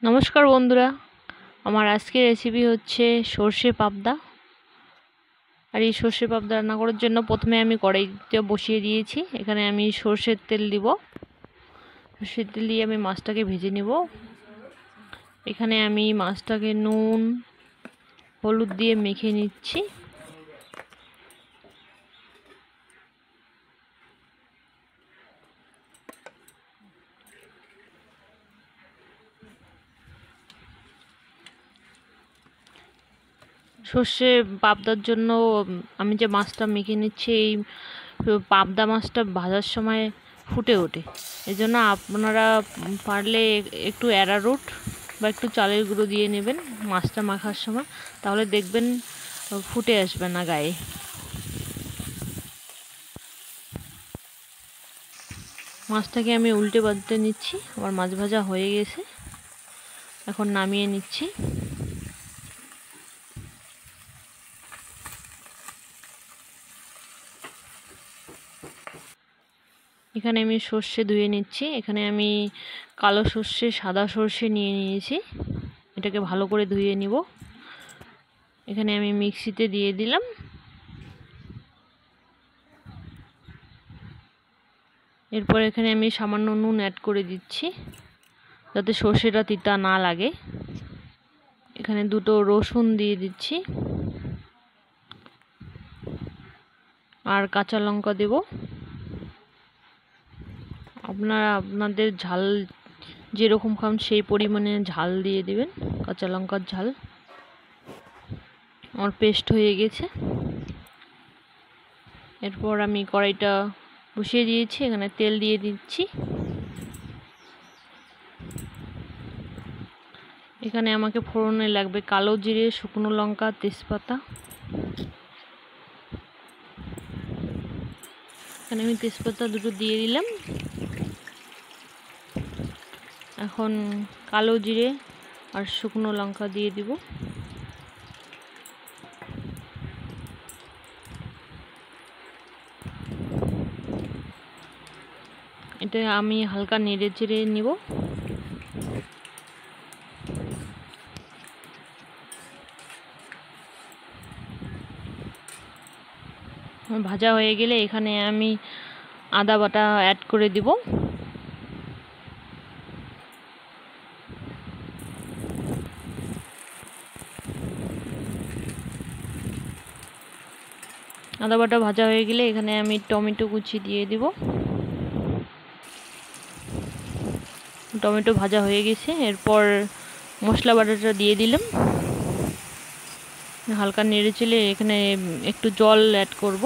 নমস্কার বন্ধুরা, আমার আজকের রেসিপি হচ্ছে সর্ষে পাবদা। আর এই সর্ষে পাবদা রান্না করার জন্য প্রথমে আমি কড়াইতে বসিয়ে দিয়েছি। এখানে আমি সর্ষের তেল দিব। সর্ষের তেল দিয়ে আমি মাছটাকে ভেজে নেব। এখানে আমি মাছটাকে নুন হলুদ দিয়ে মেখে নিচ্ছি। সর্ষে পাবদার জন্য আমি যে মাছটা মেখে নিচ্ছি, এই পাবদা মাছটা ভাজার সময় ফুটে ওঠে। এজন্য আপনারা পারলে একটু অ্যারারুট বা একটু চালের গুঁড়ো দিয়ে নেবেন মাছটা মাখার সময়, তাহলে দেখবেন ফুটে আসবে না গায়ে। মাছটাকে আমি উল্টে পাল্টে নিচ্ছি। আমার মাছ ভাজা হয়ে গেছে, এখন নামিয়ে নিচ্ছি। এখানে আমি সর্ষে ধুয়ে নিচ্ছি। এখানে আমি কালো সর্ষে সাদা সর্ষে নিয়ে নিয়েছি, এটাকে ভালো করে ধুয়ে নিব। এখানে আমি মিক্সিতে দিয়ে দিলাম। এরপর এখানে আমি সামান্য নুন অ্যাড করে দিচ্ছি যাতে সর্ষেটা তিতা না লাগে। এখানে দুটো রসুন দিয়ে দিচ্ছি আর কাঁচা লঙ্কা দেব। আপনারা আপনাদের ঝাল যেরকম খান সেই পরিমাণে ঝাল দিয়ে দিবেন, কাঁচা লঙ্কার ঝাল। আমার পেস্ট হয়ে গেছে। এরপর আমি কড়াইটা বসিয়ে দিয়েছি, এখানে তেল দিয়ে দিচ্ছি। এখানে আমাকে ফোড়নে লাগবে কালো জিরে, শুকনো লঙ্কা, তেজপাতা। এখানে আমি তেজপাতা দুটো দিয়ে দিলাম। এখন কালো জিরে আর শুকনো লঙ্কা দিয়ে দিব। এটা আমি হালকা নেড়ে চেড়ে নিব। ভাজা হয়ে গেলে এখানে আমি আদা বাটা অ্যাড করে দিব। আদা বাটা ভাজা হয়ে গেলে এখানে আমি টমেটো কুচি দিয়ে দিব। টমেটো ভাজা হয়ে গেছে। এরপর মশলা বাটাটা দিয়ে দিলাম। হালকা নেড়ে চেড়ে এখানে একটু জল অ্যাড করব।